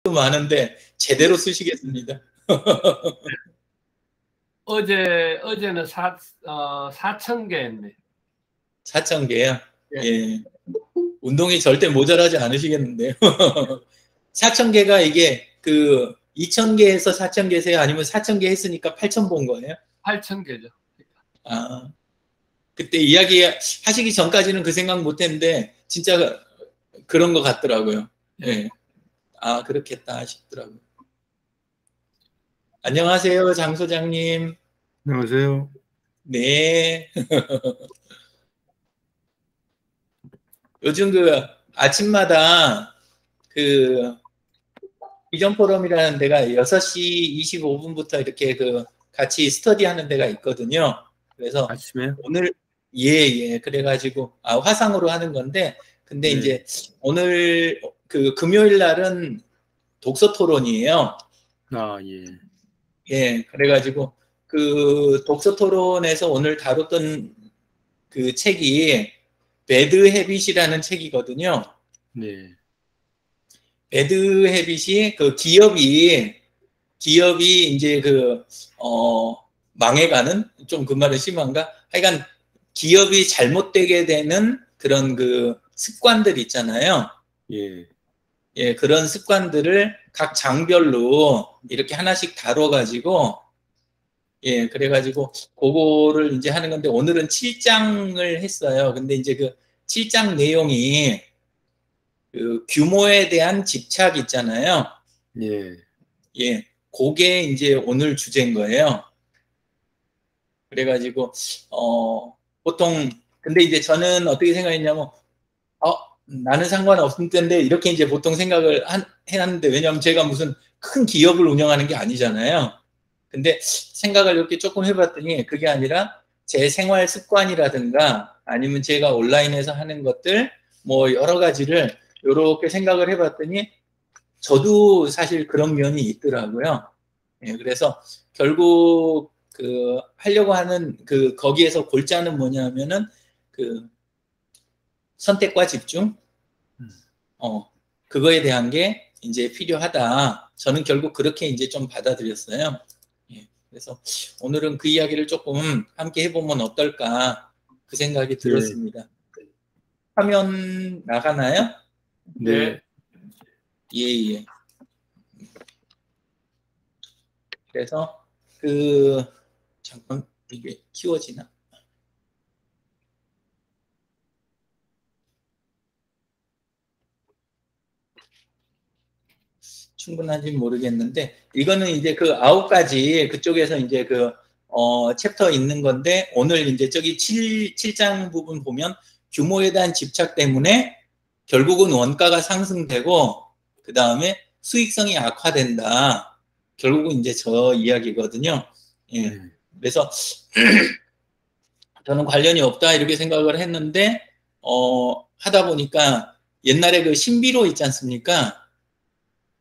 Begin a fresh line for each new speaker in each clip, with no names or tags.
생각도 많은데 제대로 쓰시겠습니다.
어제는 4,000개 했네.
4,000개요?
예.
예. 운동이 절대 모자라지 않으시겠는데요. 4,000개가 이게 2,000개에서 4,000개세요? 아니면 4,000개 했으니까 8,000 본 거예요?
8,000개죠.
아, 그때 이야기 하시기 전까지는 그 생각 못 했는데, 진짜 그런 것 같더라고요. 예. 아, 그렇겠다 싶더라고요. 안녕하세요, 장 소장님.
안녕하세요.
네. 요즘 아침마다 비전 포럼이라는 데가 6시 25분부터 이렇게 같이 스터디 하는 데가 있거든요. 그래서
아침에요?
오늘, 예. 그래가지고, 화상으로 하는 건데, 근데
네.
이제 오늘 금요일 날은 독서 토론이에요.
아, 예.
예, 그래가지고 독서 토론에서 오늘 다뤘던 책이 배드 헤빗이라는 책이거든요.
네.
배드 헤빗이 기업이 이제 망해가는, 좀 그 말은 심한가? 하여간 기업이 잘못되게 되는 그런 습관들 있잖아요.
예.
예, 그런 습관들을 각 장별로 이렇게 하나씩 다뤄가지고, 예, 그래가지고 그거를 이제 하는 건데, 오늘은 7장을 했어요. 근데 이제 7장 내용이 규모에 대한 집착 있잖아요.
예.
예, 그게 이제 오늘 주제인 거예요. 그래가지고 보통, 근데 이제 저는 어떻게 생각했냐면, 나는 상관없을 텐데 이렇게 이제 보통 생각을 해놨는데, 왜냐하면 제가 무슨 큰 기업을 운영하는 게 아니잖아요. 근데 생각을 이렇게 조금 해봤더니 그게 아니라 제 생활 습관이라든가 아니면 제가 온라인에서 하는 것들 뭐 여러 가지를 이렇게 생각을 해봤더니 저도 사실 그런 면이 있더라고요. 예, 그래서 결국 하려고 하는 거기에서 골자는 뭐냐면은 선택과 집중, 그거에 대한 게 이제 필요하다. 저는 결국 그렇게 이제 좀 받아들였어요. 예, 그래서 오늘은 그 이야기를 조금 함께 해보면 어떨까, 그 생각이 들었습니다. 화면 나가나요?
네.
예. 그래서 잠깐, 이게 키워지나? 충분한지 모르겠는데, 이거는 이제 9가지 그쪽에서 이제 챕터 있는 건데, 오늘 이제 저기 7장 부분 보면 규모에 대한 집착 때문에 결국은 원가가 상승되고, 그 다음에 수익성이 악화된다. 결국은 이제 저 이야기거든요. 예. 그래서 저는 관련이 없다 이렇게 생각을 했는데, 하다 보니까 옛날에 신비로 있지 않습니까?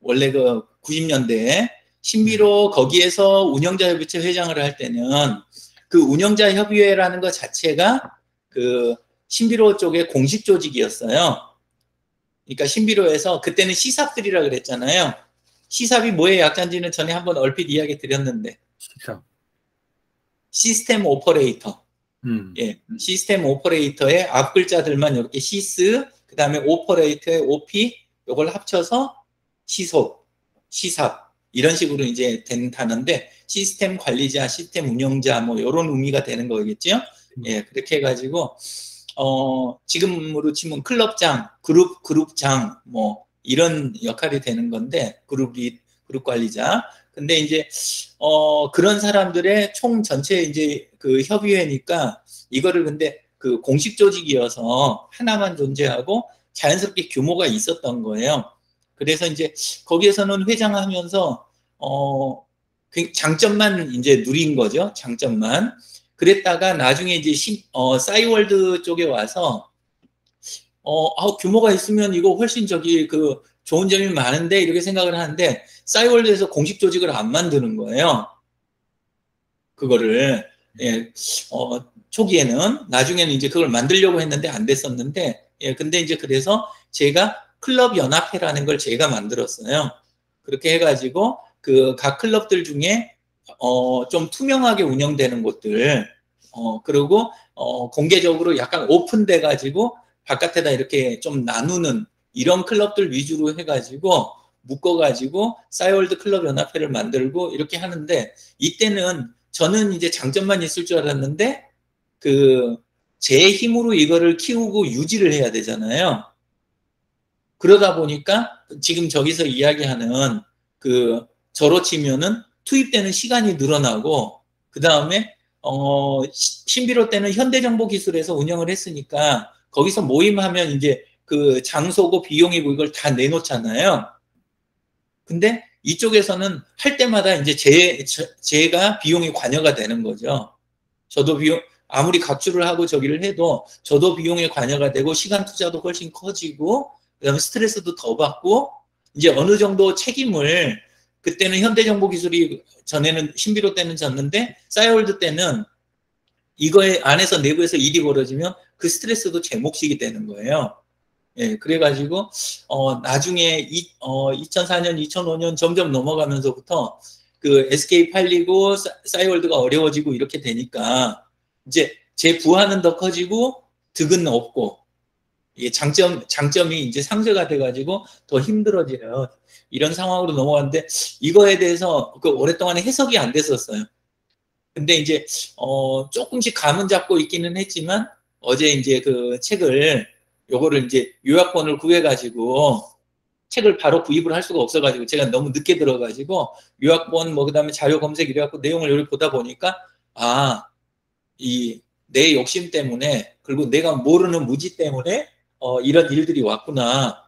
원래 90년대에 신비로 거기에서 운영자협의체 회장을 할 때는 운영자협의회라는 것 자체가 신비로 쪽의 공식 조직이었어요. 그러니까 신비로에서 그때는 시삽들이라 그랬잖아요. 시삽이 뭐의 약자인지는 전에 한번 얼핏 이야기 드렸는데.
시삽.
시스템 오퍼레이터. 예, 시스템 오퍼레이터의 앞 글자들만 이렇게 시스, 그 다음에 오퍼레이터의 OP, 요걸 합쳐서 시속, 시삽, 이런 식으로 이제 된 단어인데, 시스템 관리자, 시스템 운영자, 뭐, 요런 의미가 되는 거겠죠? 예, 그렇게 해가지고, 지금으로 치면 클럽장, 그룹장, 뭐, 이런 역할이 되는 건데, 그룹 관리자. 근데 이제, 그런 사람들의 총 전체 이제 협의회니까, 이거를 근데 공식 조직이어서 하나만 존재하고 자연스럽게 규모가 있었던 거예요. 그래서 이제 거기에서는 회장하면서 장점만 이제 누린 거죠. 장점만. 그랬다가 나중에 이제 싸이월드 쪽에 와서 규모가 있으면 이거 훨씬 좋은 점이 많은데 이렇게 생각을 하는데, 싸이월드에서 공식 조직을 안 만드는 거예요. 그거를. 예, 초기에는. 나중에는 이제 그걸 만들려고 했는데 안 됐었는데, 예, 근데 이제 그래서 제가 클럽 연합회라는 걸 제가 만들었어요. 그렇게 해가지고 그 각 클럽들 중에 좀 투명하게 운영되는 곳들, 그리고 공개적으로 약간 오픈돼 가지고 바깥에다 이렇게 좀 나누는 이런 클럽들 위주로 해가지고 묶어가지고 싸이월드 클럽 연합회를 만들고 이렇게 하는데, 이때는 저는 이제 장점만 있을 줄 알았는데 제 힘으로 이거를 키우고 유지를 해야 되잖아요. 그러다 보니까 지금 저기서 이야기하는 저로 치면은 투입되는 시간이 늘어나고, 그 다음에 신비로 때는 현대정보기술에서 운영을 했으니까 거기서 모임하면 이제 그 장소고 비용이고 이걸 다 내놓잖아요. 근데 이쪽에서는 할 때마다 이제 제가 비용이 관여가 되는 거죠. 저도 아무리 각주를 하고 저기를 해도 저도 비용에 관여가 되고 시간 투자도 훨씬 커지고, 그다음에 스트레스도 더 받고, 이제 어느 정도 책임을, 그때는 현대정보기술이 전에는 신비로 때는 졌는데 싸이월드 때는 이거에 안에서 내부에서 일이 벌어지면 그 스트레스도 제 몫이게 되는 거예요. 예, 그래가지고 나중에 2004년, 2005년 점점 넘어가면서부터 그 SK 팔리고 싸이월드가 어려워지고 이렇게 되니까 이제 제 부하는 더 커지고 득은 없고, 이게 장점이 이제 상쇄가 돼가지고 더 힘들어지는 이런 상황으로 넘어갔는데, 이거에 대해서 오랫동안 해석이 안 됐었어요. 근데 이제 조금씩 감은 잡고 있기는 했지만, 어제 이제 그 책을, 요거를 이제 요약본을 구해가지고 책을 바로 구입을 할 수가 없어가지고 제가 너무 늦게 들어가지고 요약본 뭐 그다음에 자료 검색 이래갖고 내용을 여기 보다 보니까, 내 욕심 때문에, 그리고 내가 모르는 무지 때문에 이런 일들이 왔구나,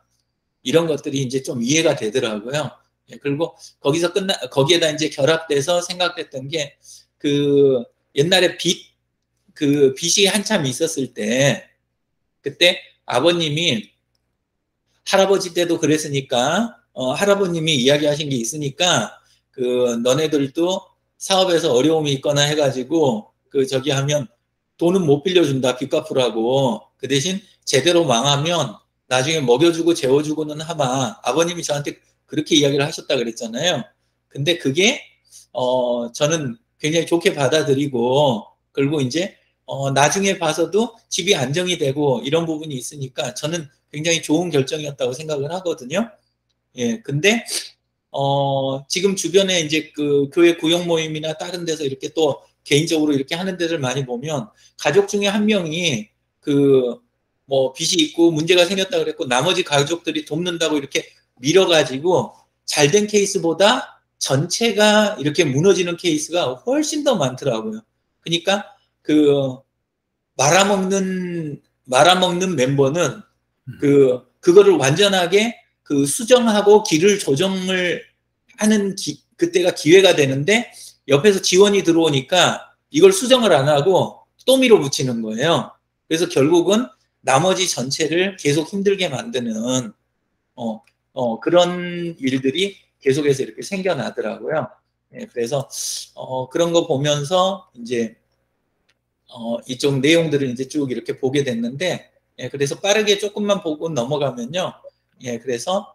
이런 것들이 이제 좀 이해가 되더라고요. 예, 그리고 거기에다 이제 결합돼서 생각했던 게, 옛날에 빚이 한참 있었을 때, 그때 아버님이, 할아버지 때도 그랬으니까, 할아버님이 이야기하신 게 있으니까, 너네들도 사업에서 어려움이 있거나 해가지고, 저기 하면 돈은 못 빌려준다, 빚 갚으라고. 그 대신 제대로 망하면 나중에 먹여주고 재워주고는 하마. 아버님이 저한테 그렇게 이야기를 하셨다 그랬잖아요. 근데 그게, 저는 굉장히 좋게 받아들이고, 그리고 이제, 나중에 봐서도 집이 안정이 되고 이런 부분이 있으니까 저는 굉장히 좋은 결정이었다고 생각을 하거든요. 예, 근데, 지금 주변에 이제 교회 구역 모임이나 다른 데서 이렇게 또 개인적으로 이렇게 하는 데를 많이 보면, 가족 중에 한 명이 뭐 빚이 있고 문제가 생겼다 그랬고 나머지 가족들이 돕는다고 이렇게 밀어가지고 잘된 케이스보다 전체가 이렇게 무너지는 케이스가 훨씬 더 많더라고요. 그러니까 말아먹는 멤버는 그거를 완전하게 수정하고 길을 조정을 하는 그때가 기회가 되는데, 옆에서 지원이 들어오니까 이걸 수정을 안 하고 또 밀어붙이는 거예요. 그래서 결국은 나머지 전체를 계속 힘들게 만드는 그런 일들이 계속해서 이렇게 생겨나더라고요. 예, 그래서 그런 거 보면서 이제 이쪽 내용들을 이제 쭉 이렇게 보게 됐는데, 예, 그래서 빠르게 조금만 보고 넘어가면요. 예, 그래서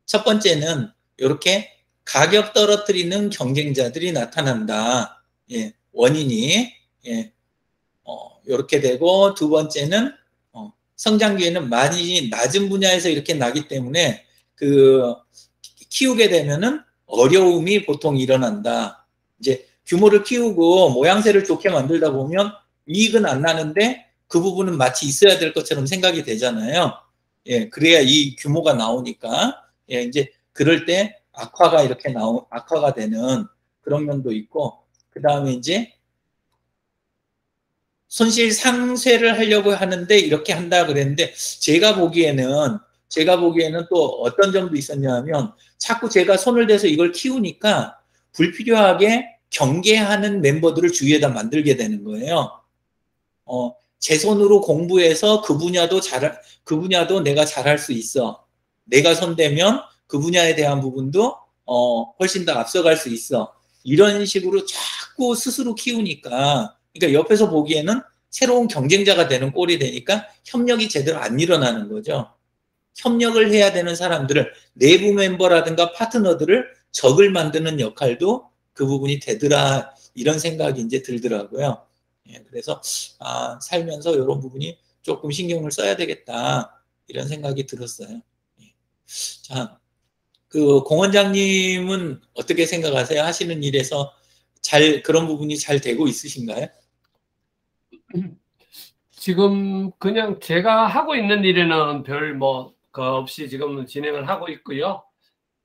첫 번째는 이렇게 가격 떨어뜨리는 경쟁자들이 나타난다. 예, 원인이. 예, 이렇게 되고, 두 번째는 성장 기회는 많이 낮은 분야에서 이렇게 나기 때문에 키우게 되면은 어려움이 보통 일어난다. 이제 규모를 키우고 모양새를 좋게 만들다 보면 이익은 안 나는데 그 부분은 마치 있어야 될 것처럼 생각이 되잖아요. 예, 그래야 이 규모가 나오니까. 예, 이제 그럴 때 악화가 되는 그런 면도 있고, 그 다음에 이제 손실 상쇄를 하려고 하는데 이렇게 한다 그랬는데, 제가 보기에는 또 어떤 점도 있었냐면, 자꾸 제가 손을 대서 이걸 키우니까 불필요하게 경계하는 멤버들을 주위에다 만들게 되는 거예요. 제 손으로 공부해서 그 분야도 내가 잘할 수 있어. 내가 손대면 그 분야에 대한 부분도 훨씬 더 앞서갈 수 있어. 이런 식으로 자꾸 스스로 키우니까, 그러니까 옆에서 보기에는 새로운 경쟁자가 되는 꼴이 되니까 협력이 제대로 안 일어나는 거죠. 협력을 해야 되는 사람들을 내부 멤버라든가 파트너들을 적을 만드는 역할도 그 부분이 되더라 이런 생각이 이제 들더라고요. 예, 그래서 살면서 이런 부분이 조금 신경을 써야 되겠다 이런 생각이 들었어요. 예. 자, 그 공원장님은 어떻게 생각하세요? 하시는 일에서 그런 부분이 잘 되고 있으신가요?
지금 그냥 제가 하고 있는 일에는 별 없이 지금 진행을 하고 있고요.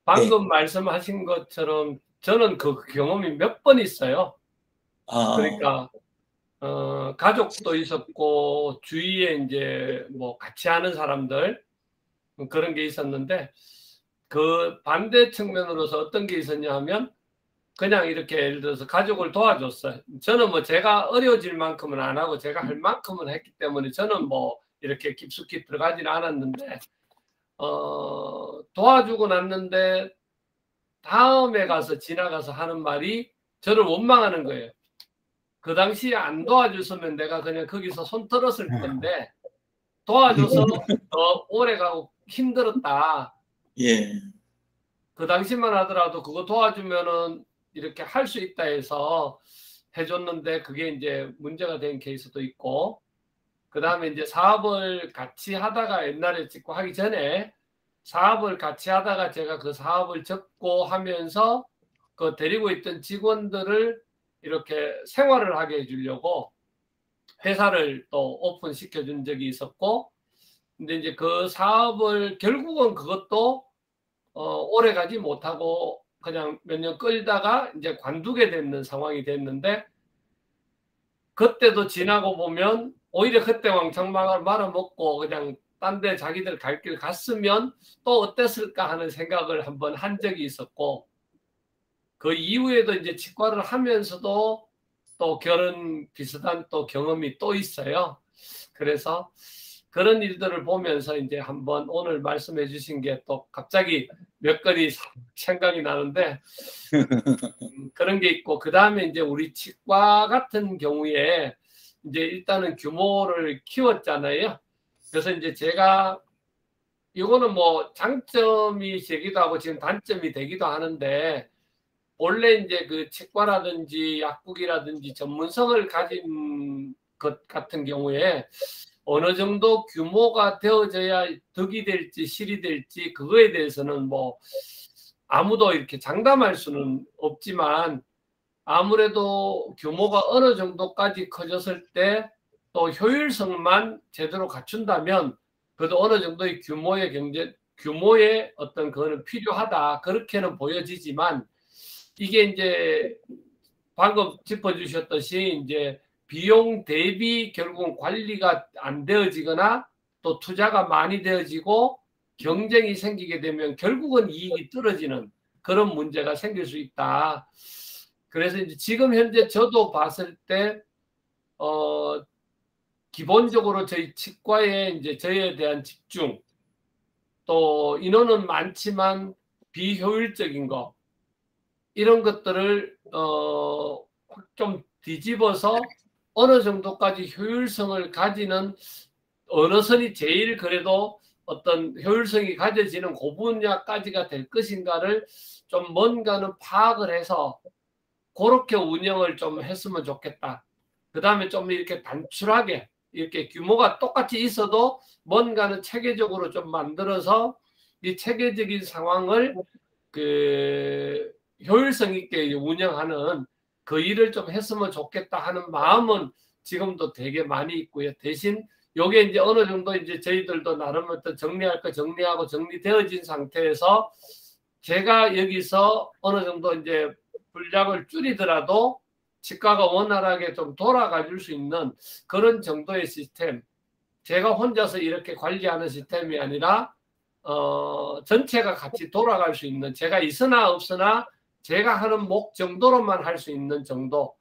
방금
네.
말씀하신 것처럼 저는 그 경험이 몇 번 있어요. 그러니까 가족도 있었고 주위에 이제 같이 하는 사람들 그런 게 있었는데 그 반대 측면으로서 어떤 게 있었냐 하면 그냥 이렇게 예를 들어서 가족을 도와줬어요. 저는 제가 어려워질 만큼은 안 하고 제가 할 만큼은 했기 때문에 저는 이렇게 깊숙이 들어가지는 않았는데 도와주고 났는데 다음에 가서 지나가서 하는 말이 저를 원망하는 거예요. 그 당시에 안 도와줬으면 내가 그냥 거기서 손 떨었을 건데 도와줘서 더 오래 가고 힘들었다.
예.
그 당시만 하더라도 그거 도와주면은 이렇게 할 수 있다 해서 해줬는데 그게 이제 문제가 된 케이스도 있고, 그 다음에 이제 사업을 같이 하다가 옛날에 짓고 하기 전에 사업을 같이 하다가 제가 그 사업을 접고 하면서 그 데리고 있던 직원들을 이렇게 생활을 하게 해주려고 회사를 또 오픈시켜 준 적이 있었고, 근데 이제 그 사업을 결국은 그것도 오래 가지 못하고 그냥 몇 년 끌다가 이제 관두게 되는 상황이 됐는데, 그때도 지나고 보면 오히려 그때 왕창 말아먹고 그냥 딴 데 자기들 갈 길 갔으면 또 어땠을까 하는 생각을 한번 한 적이 있었고, 그 이후에도 이제 치과를 하면서도 또 그런 비슷한 또 경험이 또 있어요. 그래서 그런 일들을 보면서 이제 한번 오늘 말씀해 주신 게 또 갑자기 몇 가지 생각이 나는데 그런 게 있고, 그 다음에 이제 우리 치과 같은 경우에 이제 일단은 규모를 키웠잖아요. 그래서 이제 제가 이거는 장점이 되기도 하고 지금 단점이 되기도 하는데, 원래 이제 그 치과라든지 약국이라든지 전문성을 가진 것 같은 경우에 어느 정도 규모가 되어져야 득이 될지 실이 될지 그거에 대해서는 아무도 이렇게 장담할 수는 없지만, 아무래도 규모가 어느 정도까지 커졌을 때 또 효율성만 제대로 갖춘다면 그래도 어느 정도의 규모의 어떤 그거는 필요하다 그렇게는 보여지지만, 이게 이제 방금 짚어주셨듯이 이제 비용 대비 결국은 관리가 안 되어지거나 또 투자가 많이 되어지고 경쟁이 생기게 되면 결국은 이익이 떨어지는 그런 문제가 생길 수 있다. 그래서 이제 지금 현재 저도 봤을 때 기본적으로 저희 치과에 이제 저에 대한 집중, 또 인원은 많지만 비효율적인 거, 이런 것들을 좀 뒤집어서 어느 정도까지 효율성을 가지는, 어느 선이 제일 그래도 어떤 효율성이 가져지는 그 분야까지가 될 것인가를 좀 뭔가는 파악을 해서 그렇게 운영을 좀 했으면 좋겠다. 그 다음에 좀 이렇게 단출하게 이렇게 규모가 똑같이 있어도 뭔가는 체계적으로 좀 만들어서 이 체계적인 상황을 그 효율성 있게 운영하는 그 일을 좀 했으면 좋겠다 하는 마음은 지금도 되게 많이 있고요. 대신 요게 이제 어느 정도 이제 저희들도 나름 어떤 정리할 거 정리하고 정리되어진 상태에서 제가 여기서 어느 정도 이제 분량을 줄이더라도 치과가 원활하게 좀 돌아가 줄 수 있는 그런 정도의 시스템, 제가 혼자서 이렇게 관리하는 시스템이 아니라 전체가 같이 돌아갈 수 있는, 제가 있으나 없으나 제가 하는 목 정도로만 할 수 있는 정도,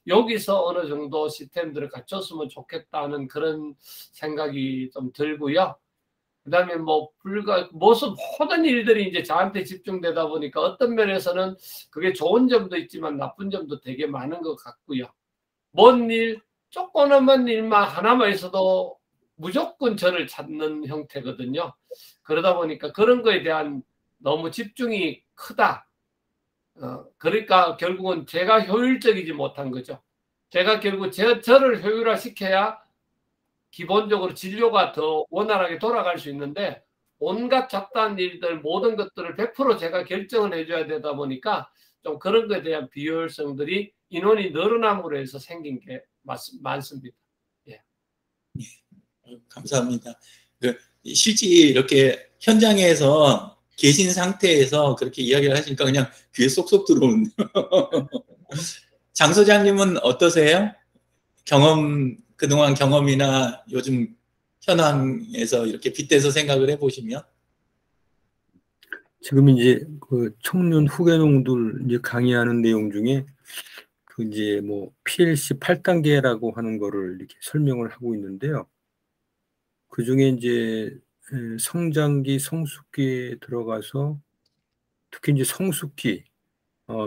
여기서 어느 정도 시스템들을 갖췄으면 좋겠다는 그런 생각이 좀 들고요. 그 다음에 모든 일들이 이제 저한테 집중되다 보니까 어떤 면에서는 그게 좋은 점도 있지만 나쁜 점도 되게 많은 것 같고요. 뭔 일, 조그만 일만 하나만 있어도 무조건 저를 찾는 형태거든요. 그러다 보니까 그런 거에 대한 너무 집중이 크다. 그러니까 결국은 제가 효율적이지 못한 거죠. 제가 결국 저를 효율화시켜야 기본적으로 진료가 더 원활하게 돌아갈 수 있는데 온갖 잡다한 일들 모든 것들을 100% 제가 결정을 해줘야 되다 보니까 좀 그런 것에 대한 비효율성들이 인원이 늘어남으로 해서 생긴 게 많습니다. 예.
감사합니다. 실제 이렇게 현장에서 계신 상태에서 그렇게 이야기를 하시니까 그냥 귀에 쏙쏙 들어오는. 장 소장님은 어떠세요? 그동안 경험이나 요즘 현황에서 이렇게 빗대서 생각을 해보시면?
지금 이제 그 청년 후계농들 이제 강의하는 내용 중에 그 이제 뭐 PLC 8단계라고 하는 거를 이렇게 설명을 하고 있는데요. 그 중에 이제 성장기, 성숙기에 들어가서 특히 이제 성숙기,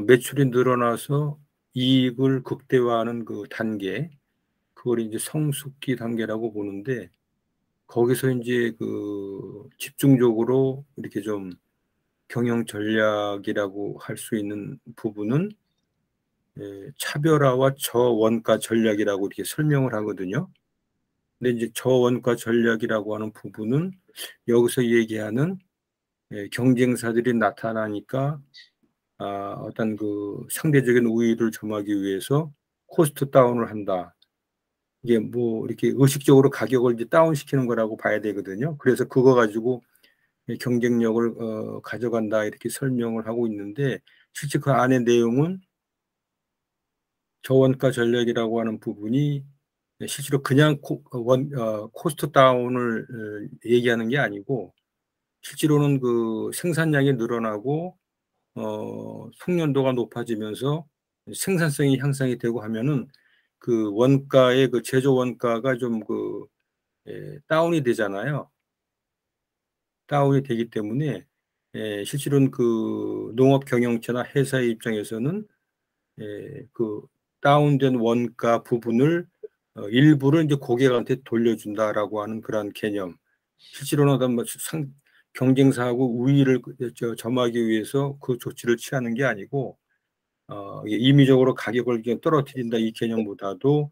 매출이 늘어나서 이익을 극대화하는 그 단계, 그걸 이제 성숙기 단계라고 보는데, 거기서 이제 그 집중적으로 이렇게 좀 경영 전략이라고 할 수 있는 부분은 차별화와 저원가 전략이라고 이렇게 설명을 하거든요. 근데 이제 저원가 전략이라고 하는 부분은 여기서 얘기하는 경쟁사들이 나타나니까 어떤 그 상대적인 우위를 점하기 위해서 코스트 다운을 한다. 이게 뭐 이렇게 의식적으로 가격을 이제 다운시키는 거라고 봐야 되거든요. 그래서 그거 가지고 경쟁력을 가져간다 이렇게 설명을 하고 있는데 실제 그 안의 내용은 저원가 전략이라고 하는 부분이 실제로 그냥 코스트 다운을 얘기하는 게 아니고 실제로는 그 생산량이 늘어나고 숙련도가 높아지면서 생산성이 향상이 되고 하면은 그 원가의 그 제조 원가가 좀 그 다운이 되잖아요. 다운이 되기 때문에 실제로는 그 농업 경영체나 회사의 입장에서는 그 다운된 원가 부분을 일부를 이제 고객한테 돌려준다라고 하는 그런 개념. 실제로는 어떤 뭐 경쟁사하고 우위를 점하기 위해서 그 조치를 취하는 게 아니고 임의적으로 가격을 떨어뜨린다 이 개념보다도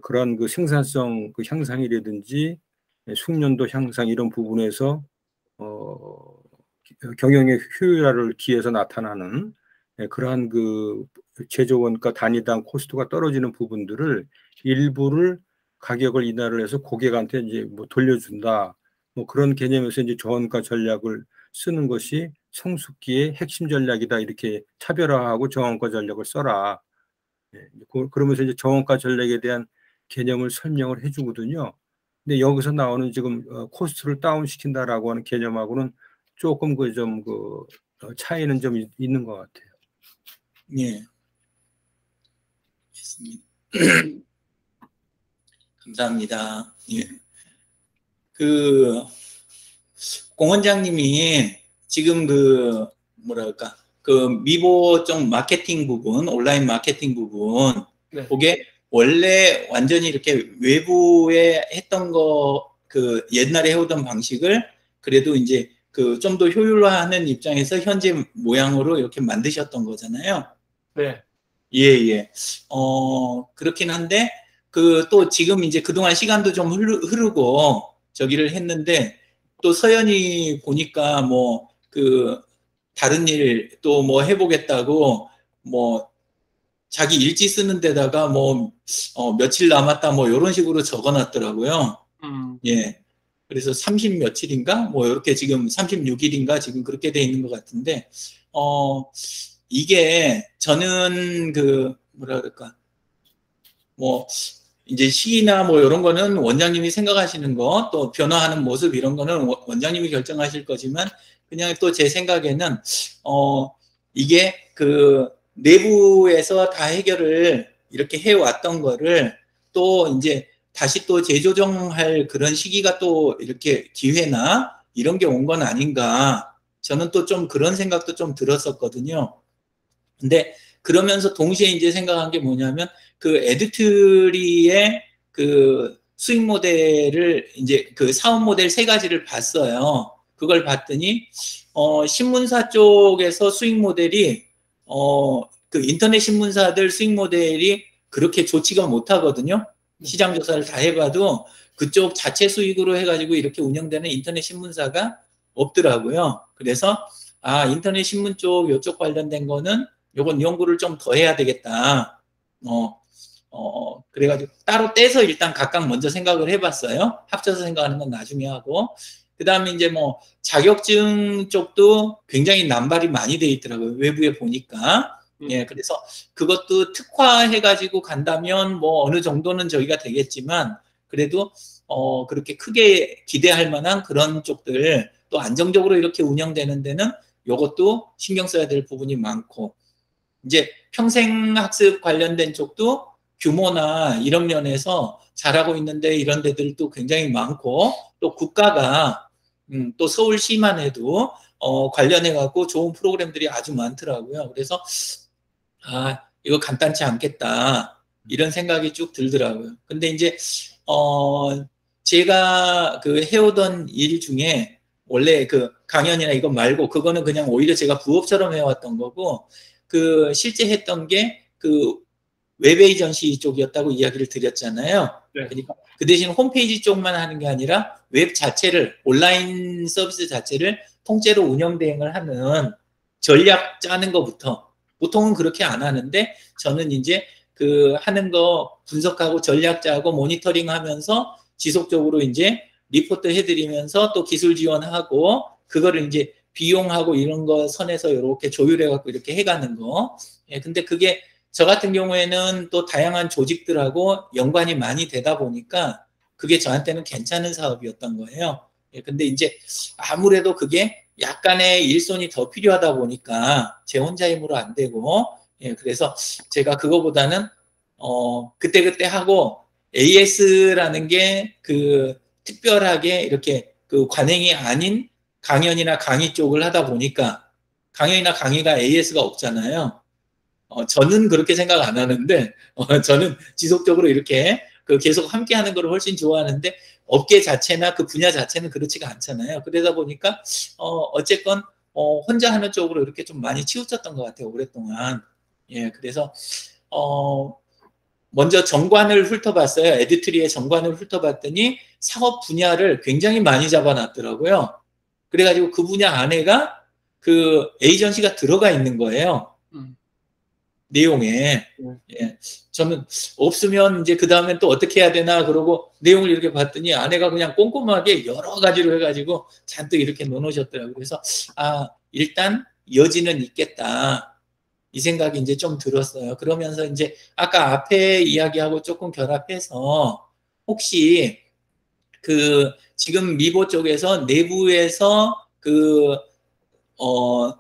그런 그 생산성 그 향상이라든지 숙련도 향상 이런 부분에서 경영의 효율화를 기해서 나타나는 그러한 그 제조 원가 단위당 코스트가 떨어지는 부분들을 일부를 가격을 인하를 해서 고객한테 이제 뭐 돌려준다. 뭐 그런 개념에서 이제 저원가 전략을 쓰는 것이 성숙기의 핵심 전략이다. 이렇게 차별화하고 저원가 전략을 써라. 그러면서 이제 저원가 전략에 대한 개념을 설명을 해주거든요. 근데 여기서 나오는 지금 코스트를 다운시킨다라고 하는 개념하고는 조금 그 좀 그 차이는 좀 있는 것 같아요.
예. 감사합니다. 예. 그 공 원장님이 지금 그 뭐랄까 그 미보 쪽 마케팅 부분, 온라인 마케팅 부분,
네.
그게 원래 완전히 이렇게 외부에 했던 거 그 옛날에 해오던 방식을 그래도 이제 그 좀 더 효율화하는 입장에서 현재 모양으로 이렇게 만드셨던 거잖아요.
네.
예. 그렇긴 한데 그 또 지금 이제 그동안 시간도 좀 흐르고 저기를 했는데 또 서연이 보니까 뭐 그 다른 일 또 뭐 해보겠다고 뭐 자기 일지 쓰는 데다가 뭐 며칠 남았다 뭐 이런 식으로 적어놨더라고요. 예. 그래서 30 며칠인가 뭐 이렇게 지금 36일인가 지금 그렇게 돼 있는 것 같은데 이게 저는 그 뭐라 그럴까 뭐 이제 시기나 뭐 이런 거는 원장님이 생각하시는 거 또 변화하는 모습 이런 거는 원장님이 결정하실 거지만 그냥 또 제 생각에는 이게 그 내부에서 다 해결을 이렇게 해왔던 거를 또 이제 다시 또 재조정할 그런 시기가 또 이렇게 기회나 이런 게 온 건 아닌가 저는 또 좀 그런 생각도 좀 들었었거든요. 근데 그러면서 동시에 이제 생각한 게 뭐냐면 그 에듀트리의 그 수익 모델을 이제 그 사업 모델 3가지를 봤어요. 그걸 봤더니 신문사 쪽에서 수익 모델이 그 인터넷 신문사들 수익 모델이 그렇게 좋지가 못하거든요. 시장 조사를 다 해봐도 그쪽 자체 수익으로 해가지고 이렇게 운영되는 인터넷 신문사가 없더라고요. 그래서 인터넷 신문 쪽 이쪽 관련된 거는 요건 연구를 좀 더 해야 되겠다. 그래가지고 따로 떼서 일단 각각 먼저 생각을 해봤어요. 합쳐서 생각하는 건 나중에 하고. 그 다음에 이제 뭐 자격증 쪽도 굉장히 남발이 많이 돼 있더라고요. 외부에 보니까. 예, 그래서 그것도 특화해가지고 간다면 뭐 어느 정도는 저희가 되겠지만 그래도 그렇게 크게 기대할 만한 그런 쪽들 또 안정적으로 이렇게 운영되는 데는 요것도 신경 써야 될 부분이 많고 이제 평생학습 관련된 쪽도 규모나 이런 면에서 잘하고 있는데 이런 데들도 굉장히 많고 또 국가가 또 서울시만 해도 관련해 갖고 좋은 프로그램들이 아주 많더라고요. 그래서 이거 간단치 않겠다 이런 생각이 쭉 들더라고요. 근데 이제 제가 그 해오던 일 중에 원래 그 강연이나 이거 말고 그거는 그냥 오히려 제가 부업처럼 해왔던 거고 그 실제 했던 게 그 웹 에이전시 쪽이었다고 이야기를 드렸잖아요.
네.
그러니까 그 대신 홈페이지 쪽만 하는 게 아니라 웹 자체를 온라인 서비스 자체를 통째로 운영 대행을 하는 전략 짜는 것부터 보통은 그렇게 안 하는데 저는 이제 그 하는 거 분석하고 전략 짜고 모니터링 하면서 지속적으로 이제 리포트 해드리면서 또 기술 지원하고 그거를 이제 비용하고 이런 거 선에서 이렇게 조율해 갖고 이렇게 해가는 거. 예, 근데 그게 저 같은 경우에는 또 다양한 조직들하고 연관이 많이 되다 보니까 그게 저한테는 괜찮은 사업이었던 거예요. 예, 근데 이제 아무래도 그게 약간의 일손이 더 필요하다 보니까 제 혼자 힘으로 안 되고, 예, 그래서 제가 그거보다는 그때그때 하고 AS라는 게 그 특별하게 이렇게 그 관행이 아닌 강연이나 강의 쪽을 하다 보니까 강연이나 강의가 AS가 없잖아요. 저는 그렇게 생각 안 하는데 저는 지속적으로 이렇게 그 계속 함께 하는 걸 훨씬 좋아하는데 업계 자체나 그 분야 자체는 그렇지가 않잖아요. 그러다 보니까 어쨌건 혼자 하는 쪽으로 이렇게 좀 많이 치우쳤던 것 같아요. 오랫동안. 예, 그래서 먼저 정관을 훑어봤어요. 에듀트리의 정관을 훑어봤더니 사업 분야를 굉장히 많이 잡아놨더라고요. 그래가지고 그 분야 안에가 그 에이전시가 들어가 있는 거예요. 내용에. 예. 저는 없으면 이제 그 다음엔 또 어떻게 해야 되나 그러고 내용을 이렇게 봤더니 아내가 그냥 꼼꼼하게 여러 가지로 해가지고 잔뜩 이렇게 넣어놓으셨더라고요. 그래서 일단 여지는 있겠다. 이 생각이 이제 좀 들었어요. 그러면서 이제 아까 앞에 이야기하고 조금 결합해서 혹시 그 지금 미보 쪽에서 내부에서 그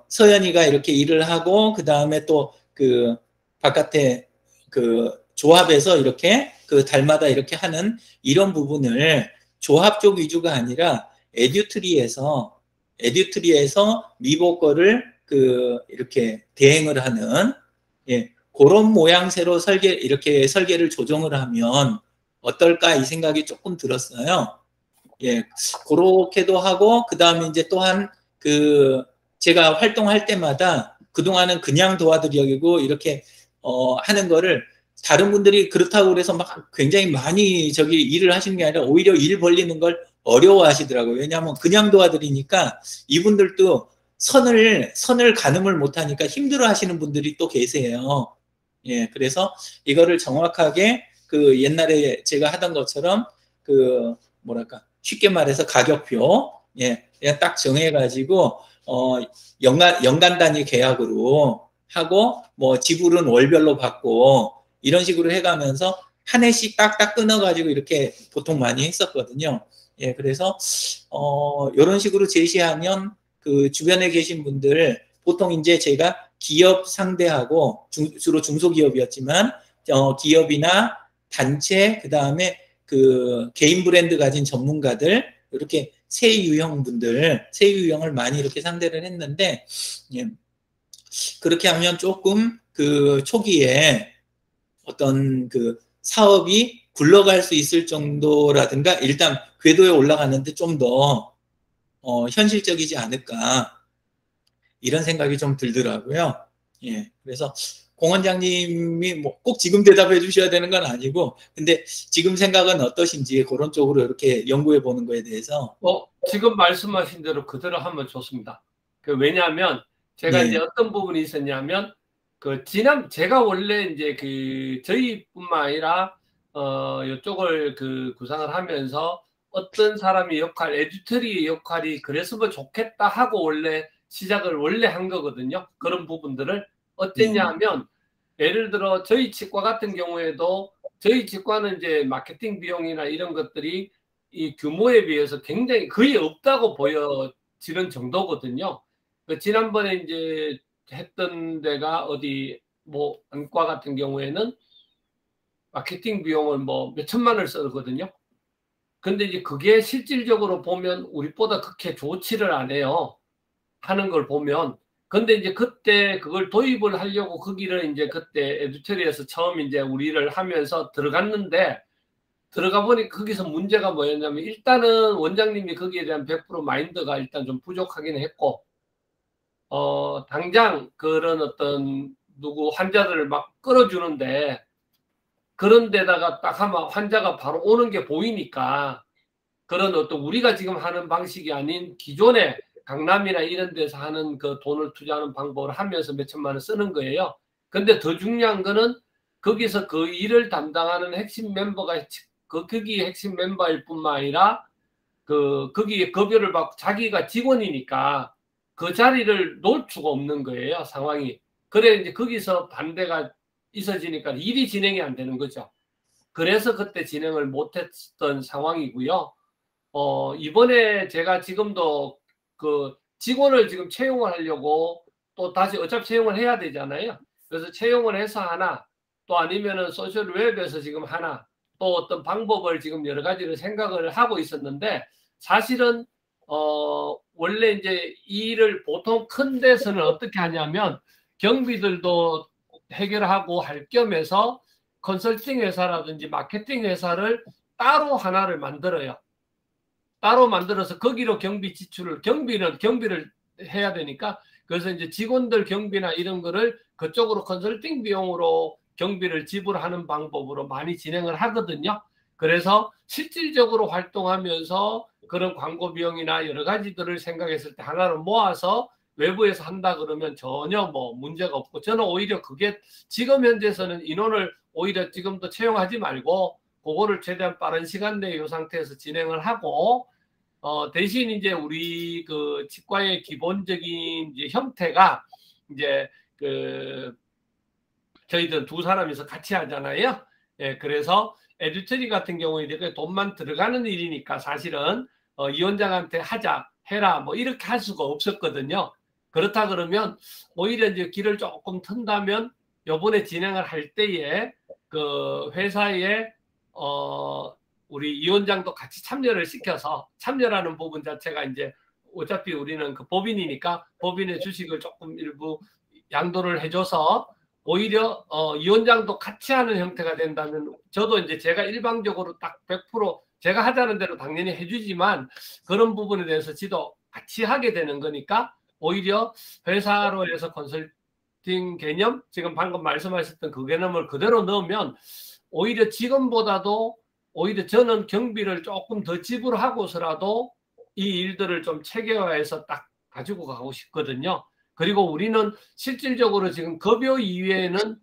서연이가 이렇게 일을 하고 그 다음에 또 그 바깥에 그 조합에서 이렇게 그 달마다 이렇게 하는 이런 부분을 조합 쪽 위주가 아니라 에듀트리에서 미보 거를 그 이렇게 대행을 하는 그런 모양새로 이렇게 설계를 조정을 하면 어떨까 이 생각이 조금 들었어요. 예, 그렇게도 하고 그 다음에 이제 또한 그 제가 활동할 때마다 그동안은 그냥 도와드리고 이렇게 하는 거를 다른 분들이 그렇다고 그래서 막 굉장히 많이 일을 하시는 게 아니라 오히려 일 벌리는 걸 어려워하시더라고요. 왜냐하면 그냥 도와드리니까 이분들도 선을 가늠을 못하니까 힘들어하시는 분들이 또 계세요. 예, 그래서 이거를 정확하게 그 옛날에 제가 하던 것처럼 그 뭐랄까 쉽게 말해서 가격표 그냥 딱 정해가지고 연간 단위 계약으로 하고 뭐 지불은 월별로 받고 이런 식으로 해가면서 한 해씩 딱딱 끊어가지고 이렇게 보통 많이 했었거든요. 예, 그래서 이런 식으로 제시하면 그 주변에 계신 분들 보통 이제 제가 기업 상대하고 주로 중소기업이었지만 기업이나 단체 그 다음에 그 개인 브랜드 가진 전문가들 이렇게 새 유형을 많이 이렇게 상대를 했는데 그렇게 하면 조금 그 초기에 어떤 그 사업이 굴러갈 수 있을 정도라든가 일단 궤도에 올라가는데 좀 더 현실적이지 않을까 이런 생각이 좀 들더라고요. 예, 그래서 공 원장님이 뭐 꼭 지금 대답해 주셔야 되는 건 아니고 근데 지금 생각은 어떠신지 그런 쪽으로 이렇게 연구해 보는 거에 대해서
지금 말씀하신 대로 그대로 하면 좋습니다. 왜냐하면 제가
예.
이제 어떤 부분이 있었냐면 제가 원래 이제 저희뿐만 아니라 이쪽을 구상을 하면서 어떤 사람의 역할, 에디터리의 역할이 그랬으면 좋겠다 하고 시작을 한 거거든요. 그런 부분들을 어땠냐 하면 예를 들어 저희 치과 같은 경우에도 저희 치과는 이제 마케팅 비용이나 이런 것들이 이 규모에 비해서 굉장히 거의 없다고 보여지는 정도거든요. 지난번에 이제 했던 데가 어디 뭐 안과 같은 경우에는 마케팅 비용을 뭐 몇천만 원을 쓰거든요. 근데 이제 그게 실질적으로 보면 우리보다 그렇게 좋지를 않아요. 하는 걸 보면. 근데 이제 그때 그걸 도입을 하려고 거기를 이제 그때 에듀테리에서 처음 이제 우리를 하면서 들어갔는데 들어가 보니 거기서 문제가 뭐였냐면 일단은 원장님이 거기에 대한 100% 마인드가 일단 좀 부족하긴 했고 당장 그런 어떤 누구 환자들을 막 끌어주는데 그런 데다가 딱 하면 환자가 바로 오는 게 보이니까 그런 어떤 우리가 지금 하는 방식이 아닌 기존의 강남이나 이런 데서 하는 그 돈을 투자하는 방법을 하면서 몇천만 원 쓰는 거예요. 근데 더 중요한 거는 거기서 그 일을 담당하는 핵심 멤버가 거기 핵심 멤버일 뿐만 아니라 거기에 급여를 받고 자기가 직원이니까 그 자리를 놓을 수가 없는 거예요, 상황이. 그래 이제 거기서 반대가 있어지니까 일이 진행이 안 되는 거죠. 그래서 그때 진행을 못했던 상황이고요. 이번에 제가 지금도 직원을 지금 채용을 하려고 또 다시 어차피 채용을 해야 되잖아요. 그래서 채용을 해서 하나 또 아니면은 소셜 웹에서 지금 하나 또 어떤 방법을 지금 여러 가지를 생각을 하고 있었는데 사실은 원래 이제 이 일을 보통 큰 데서는 어떻게 하냐면 경비들도 해결하고 할 겸해서 컨설팅 회사라든지 마케팅 회사를 따로 하나를 만들어요. 따로 만들어서 거기로 경비를 해야 되니까 그래서 이제 직원들 경비나 이런 거를 그쪽으로 컨설팅 비용으로 경비를 지불하는 방법으로 많이 진행을 하거든요. 그래서 실질적으로 활동하면서 그런 광고 비용이나 여러 가지들을 생각했을 때 하나를 모아서 외부에서 한다 그러면 전혀 뭐 문제가 없고 저는 오히려 그게 지금 현재에서는 인원을 오히려 지금도 채용하지 말고 그거를 최대한 빠른 시간 내에 이 상태에서 진행을 하고 대신 이제 우리 그 치과의 기본적인 이제 형태가 이제 저희들 두 사람이서 같이 하잖아요. 예, 그래서 에듀테리 같은 경우에 이렇게 돈만 들어가는 일이니까 사실은 이 원장한테 하자, 해라 뭐 이렇게 할 수가 없었거든요. 그렇다 그러면 오히려 이제 길을 조금 튼다면 요번에 진행을 할 때에 그 회사에 우리 이 원장도 같이 참여를 시켜서 참여라는 부분 자체가 이제 어차피 우리는 그 법인이니까 법인의 주식을 조금 일부 양도를 해줘서 오히려 이 원장도 같이 하는 형태가 된다면 저도 이제 제가 일방적으로 딱 100% 제가 하자는 대로 당연히 해주지만 그런 부분에 대해서 지도 같이 하게 되는 거니까 오히려 회사로 해서 컨설팅 개념 지금 방금 말씀하셨던 그 개념을 그대로 넣으면 오히려 지금보다도 오히려 저는 경비를 조금 더 지불하고서라도 이 일들을 좀 체계화해서 딱 가지고 가고 싶거든요. 그리고 우리는 실질적으로 지금 급여 이외에는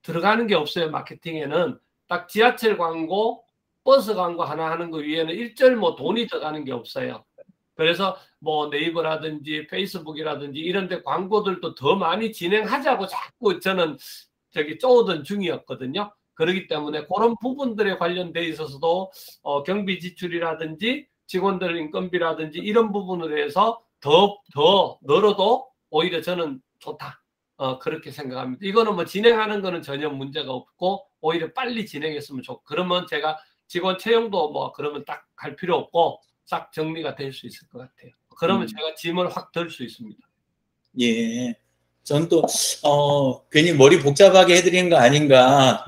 들어가는 게 없어요. 마케팅에는 딱 지하철 광고, 버스 광고 하나 하는 거 위에는 일절 뭐 돈이 들어가는 게 없어요. 그래서 뭐 네이버라든지 페이스북이라든지 이런 데 광고들도 더 많이 진행하자고 자꾸 저는 쪼든 중이었거든요. 그렇기 때문에 그런 부분들에 관련돼 있어서도 경비 지출이라든지 직원들 인건비라든지 이런 부분에 대해서 더 늘어도 오히려 저는 좋다. 그렇게 생각합니다. 이거는 뭐 진행하는 거는 전혀 문제가 없고 오히려 빨리 진행했으면 좋고 그러면 제가 직원 채용도 뭐 그러면 딱 갈 필요 없고 싹 정리가 될 수 있을 것 같아요. 그러면 제가 짐을 확 덜 수 있습니다.
예. 전 또 괜히 머리 복잡하게 해드리는 거 아닌가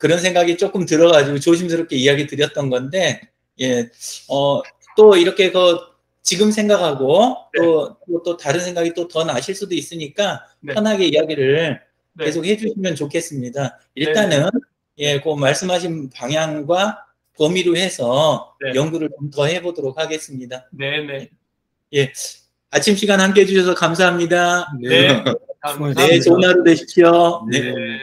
그런 생각이 조금 들어가지고 조심스럽게 이야기 드렸던 건데, 예, 또 이렇게 지금 생각하고 또 다른 생각이 또 더 나실 수도 있으니까
네.
편하게 이야기를
네.
계속 해주시면 좋겠습니다. 일단은 예, 그 말씀하신 방향과 범위로 해서 연구를 좀 더 해보도록 하겠습니다.
네네.
예, 아침 시간 함께 해주셔서 감사합니다.
네, 감사합니다.
네, 좋은 하루 되십시오.
네.
네.